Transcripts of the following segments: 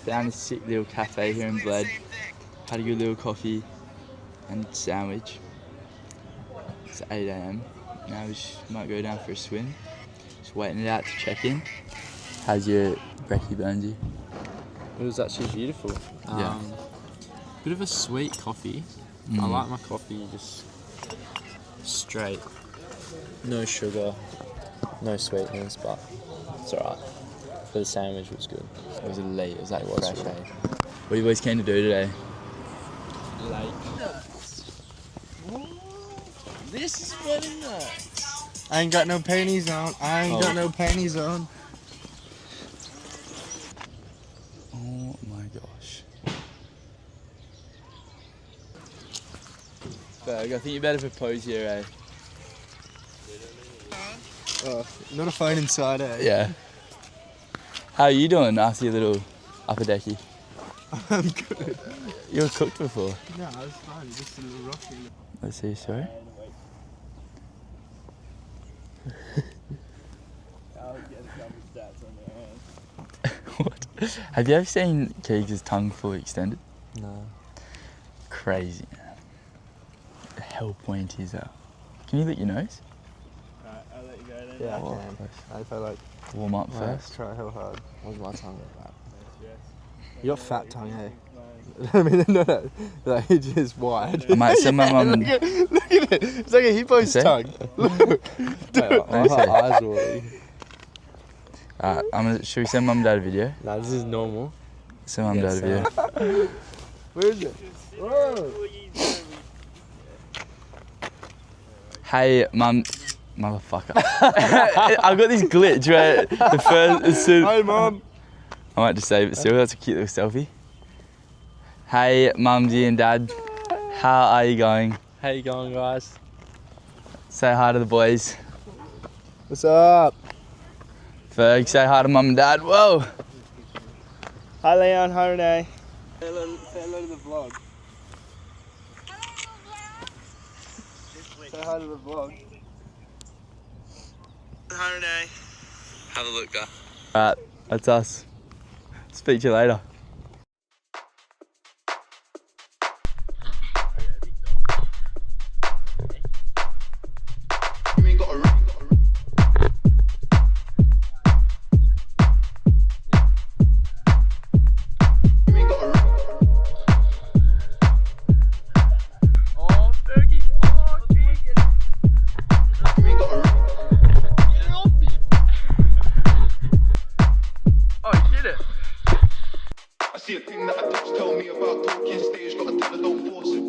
Found a sick little cafe here in Bled. Had a good little coffee and sandwich. It's 8 AM. Now we might go down for a swim. Just waiting it out to check in. How's your brekkie, Burnsy? It was actually beautiful. Yeah. Bit of a sweet coffee. I like my coffee just straight. No sugar, no sweetness, but it's alright. But the sandwich was good. It was elite. It was like fresh, eh? What are you boys keen to do today? Like. This is very nice. I ain't got no panties on. got no panties on. Oh my gosh. Berg, I think you better propose here, eh? Not a phone inside, eh? Yeah. How are you doing after your little upper decky? I'm good. You were cooked before? No, I was fine. Just a little rocky. Let's see, sorry. What? Have you ever seen Keegs' tongue fully extended? No. Crazy, man. How pointy is that? Can you lick your nose? Alright, I'll let you go then. Yeah, I can. If I like Warm up first. try hell hard. What's my tongue like You got fat tongue, eh? I mean, no. Like, it's just wide. I might send my mum. Look at it. It's like a hippo's See? tongue. Look. Dude, Let me see. eyes already. Should we send mum and dad a video? Nah, this is normal. Send mum and dad a video. Where is it? Whoa. Hey, mum. Motherfucker. I've got this glitch where the first. As soon, Hi, Mum. I might just save it still. That's a cute little selfie. Hey, mumsy and dad. How are you going? How you going, guys? Say hi to the boys. What's up? Ferg, say hi to mum and dad. Whoa. Hi, Leon. Hi, Renee. Say hello to the vlog. Say hi to the vlog. Hi, Renee. Have a look, guy. Alright, that's us. Speak to you later. See a thing that I touch, tell me about talking stage, gotta tell her don't force it.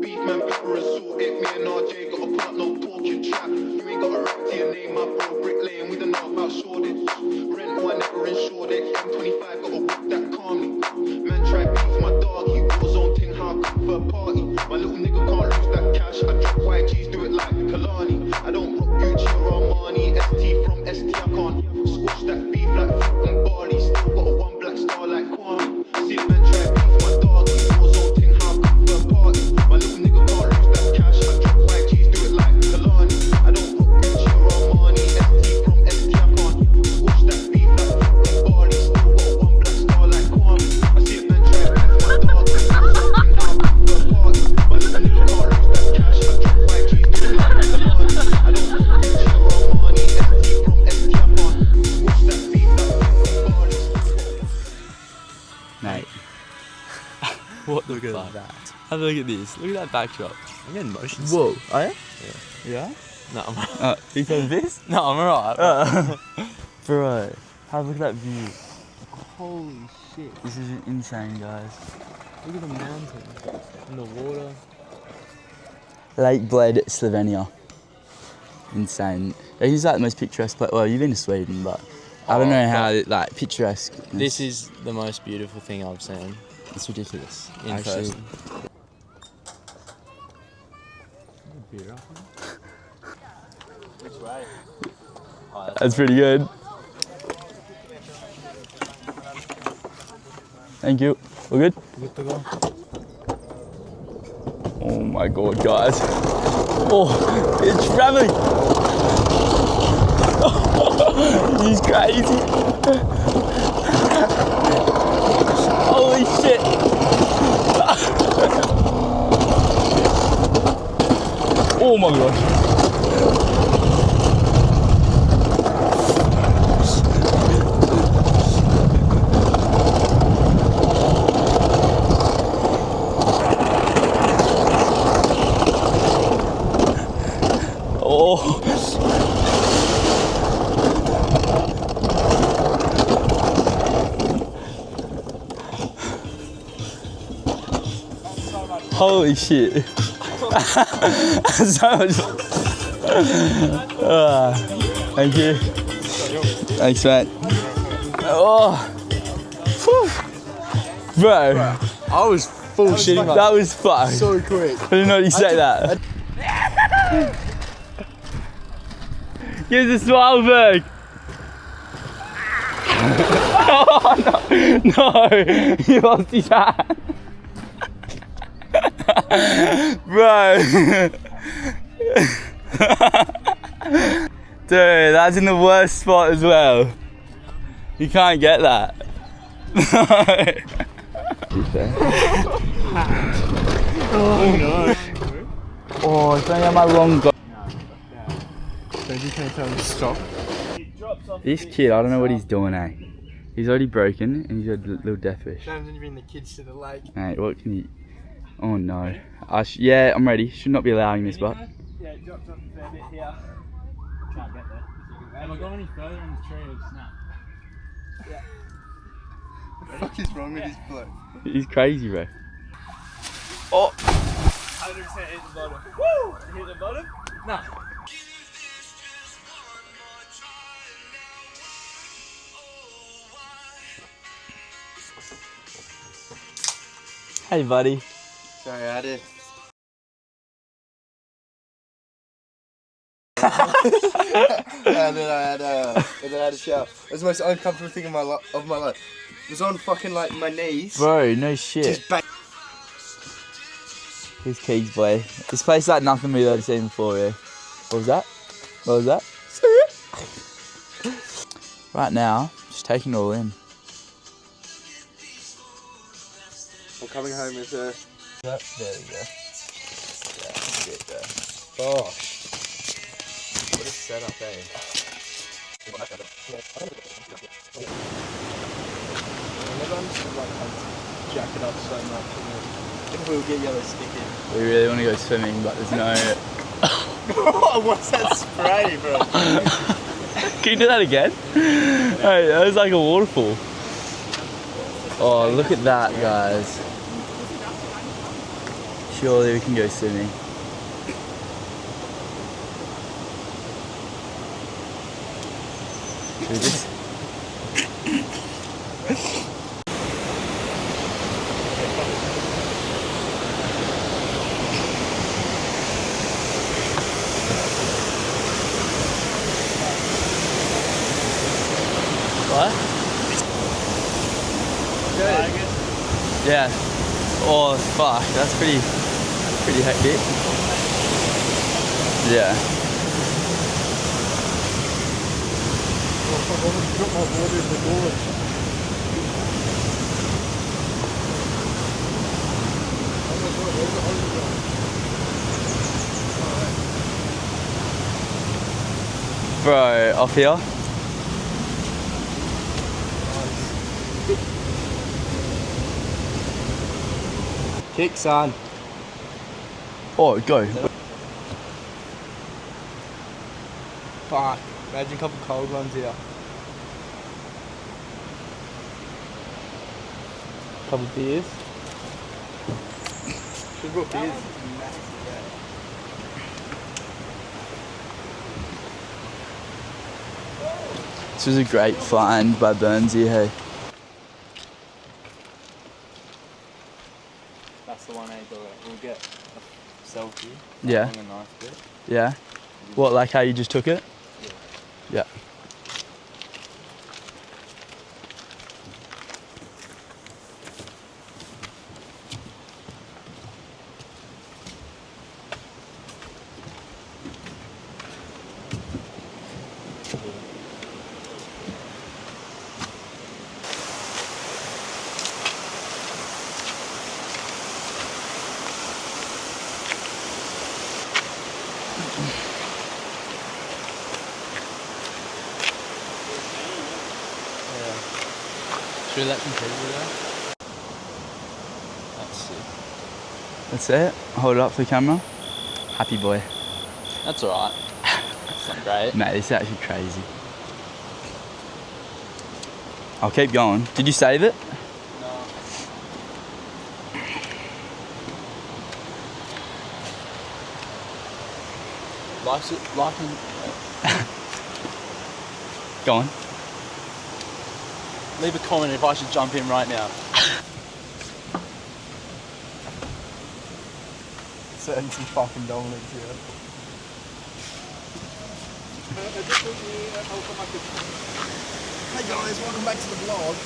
Beef man, pepper and salt it, me and RJ gotta pull up no talking trap. You ain't got a right to your name, my bro, brick lane, we don't know about shortage. Rent one never insured it, M25 gotta walk that calmly. Man try beef my dog, he war zone ting, how I come for a party. My little nigga can't lose that cash, I drop YGs, do it like Kalani. I don't rock Gucci or Armani, ST from ST, I can't squash that beef like fruit and barley. Still got a one black star like Kwame. See a man try beef my dog, he was all ting, how I come for a party. My little nigga can't lose that cash, I drop YGs, do it like Kalani. I don't rock Gucci or Armani, ST from ST, I can't squash that beef like fruit and barley. Still got a one black star like Kwame. I see a man try beef my dog, he was all ting, how I come for a party. My little nigga can't lose that cash, I drop YGs, do it like Kalani. I don't rock Gucci or Armani, ST from ST, I can't squash that beef like fruit and barley. Mate. What the Look at fuck? that. Have a look at this. Look at that backdrop. I'm getting motion Whoa. sick. Oh yeah? Yeah. Yeah? No, I'm alright. You saying this? No, I'm alright. Bro, have a look at that view. Holy shit. This is insane, guys. Look at the mountain and the water. Lake Bled, Slovenia. Insane. He's like the most picturesque place. Well, you've been to Sweden, but I don't know how like picturesque. This is the most beautiful thing I've seen It's ridiculous. in Actually, person. Which way? that's pretty good. Thank you. We're good? Good to go. Oh my god, guys. Oh, it's traveling. He's crazy. shit! Oh my gosh. Oh. Holy shit. So much. Thank you. Thanks, mate. Oh. Whew. Bro. I was full shitting. That was fucked. So quick. I didn't know you say that. Give the smile back. Oh no, no, he lost his hand. Bro. Dude, that's in the worst spot as well. You can't get that. Oh no. Oh, it's only on my wrong go. Don't you tell him to stop? This kid, I don't know what he's doing, eh? He's already broken and he's got a little death wish. Don't bring the kids to the lake. Mate, what can you... Oh no. Yeah, I'm ready. Should not be allowing this, but... Yeah, it drops off a fair bit here. Can't get there. Have I gone any further on the tree or snap? Yeah. What the fuck is wrong with this bloke? He's crazy, bro. Oh! 100% hit the bottom. Woo! Hit the bottom? No. Hey, buddy. Sorry, I did. And then I had a shower. It was the most uncomfortable thing of my life. It was on fucking like my knees. Bro, no shit. Just bang. Here's Keys, boy. This place is like nothing we've ever seen before, yeah. What was that? What was that? Right now, just taking it all in. I'm coming home with a... There we go. Yeah, that's good, bro. Gosh. What a setup, eh? Everyone just like jack it up so much. And we'll get yellow sticky. We really want to go swimming, but there's no... What's that spray, bro? Can you do that again? Hey, that was like a waterfall. Oh, look at that, guys. Surely we can go swimming. Should we just... What? Yeah. Oh fuck, that's pretty hectic. Yeah. Drop my water in the gorge. Bro, off here. Kick, son. Oh, go. Fuck. Imagine a couple cold ones here. Couple beers. Should brought beers. This was a great find by Burnsy, hey. That's the one, we'll get a selfie. Yeah. On a nice bit. Yeah. What, like how you just took it? Yeah. Should we let some people go? That's sick. That's it. Hold it up for the camera. Happy boy. That's alright. It's not great. Mate, this is actually crazy. I'll keep going. Did you save it? No. Like and Go on. leave a comment if I should jump in right now. Setting some fucking dominance here. Hey guys, welcome back to the vlog.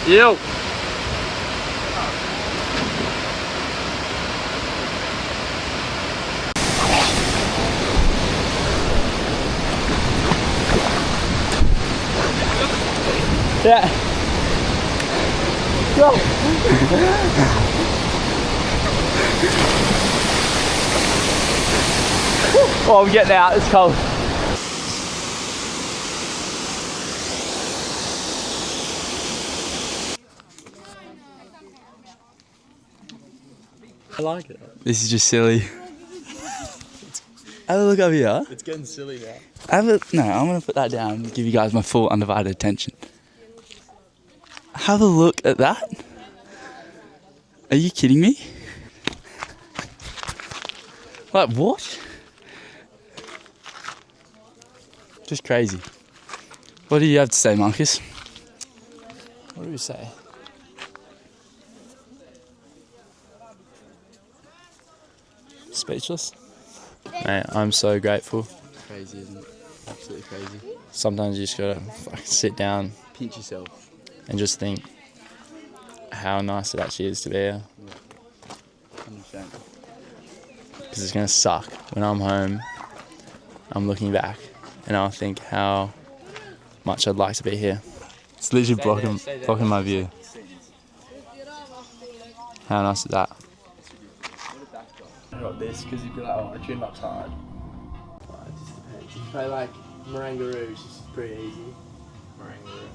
Yo! Yeah. Go. Oh, I'm getting out. It's cold. I like it. This is just silly. Have a look over here. It's getting silly now. No, I'm gonna put that down and give you guys my full undivided attention. Have a look at that. Are you kidding me? Like what? Just crazy. What do you have to say, Marcus? What do we say? Speechless? Mate, I'm so grateful. Crazy, isn't it? Absolutely crazy. Sometimes you just gotta fucking sit down Pinch yourself. and just think how nice it actually is to be here. 100%. Because it's gonna suck when I'm home. I'm looking back and I'll think how much I'd like to be here. It's literally blocking my view. How nice is that? I got this because you'd be like, oh, I tuned up hard. But it just depends. If you play like Marangaroo, it's just pretty easy. Marangaroo.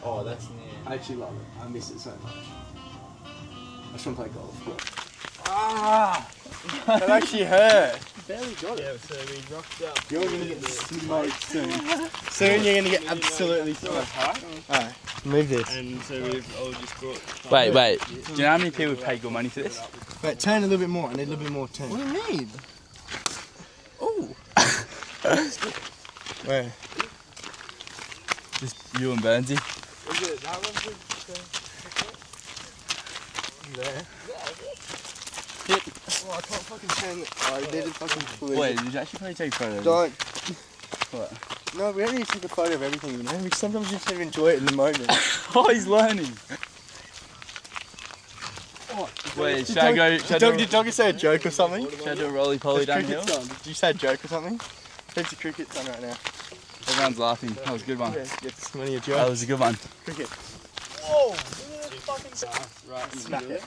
Oh, that's near. I actually love it. I miss it so much. I just want to play golf. Ah! That actually hurt. Barely got it. Yeah, so we rocked up. You're going to get smoked soon. Soon you're going to get absolutely smoked. Alright, move this. And so we've all just brought... Wait. Do you know how many people would pay good money for this? Wait, turn a little bit more. I need a little bit more turn. What do you need? Oh! Where? Just you and Burnsy. Is it that one? There. Hit. Oh, I can't fucking turn it. Oh, I did it fucking fully. Wait, did you actually probably take photos? Don't. What? No, we don't need to take a photo of everything, you know? Because sometimes you just don't enjoy it in the moment. Oh, he's learning. Wait, should I go? Did Doggy say a joke or something? Should I do a roly-poly downhill? Did you say a joke or something? Heaps of cricket's on right now. Everyone's laughing. That was a good one. Yeah, get this money a joke. That was a good one. Cricket. Whoa! Look at that fucking... Right, Smack it.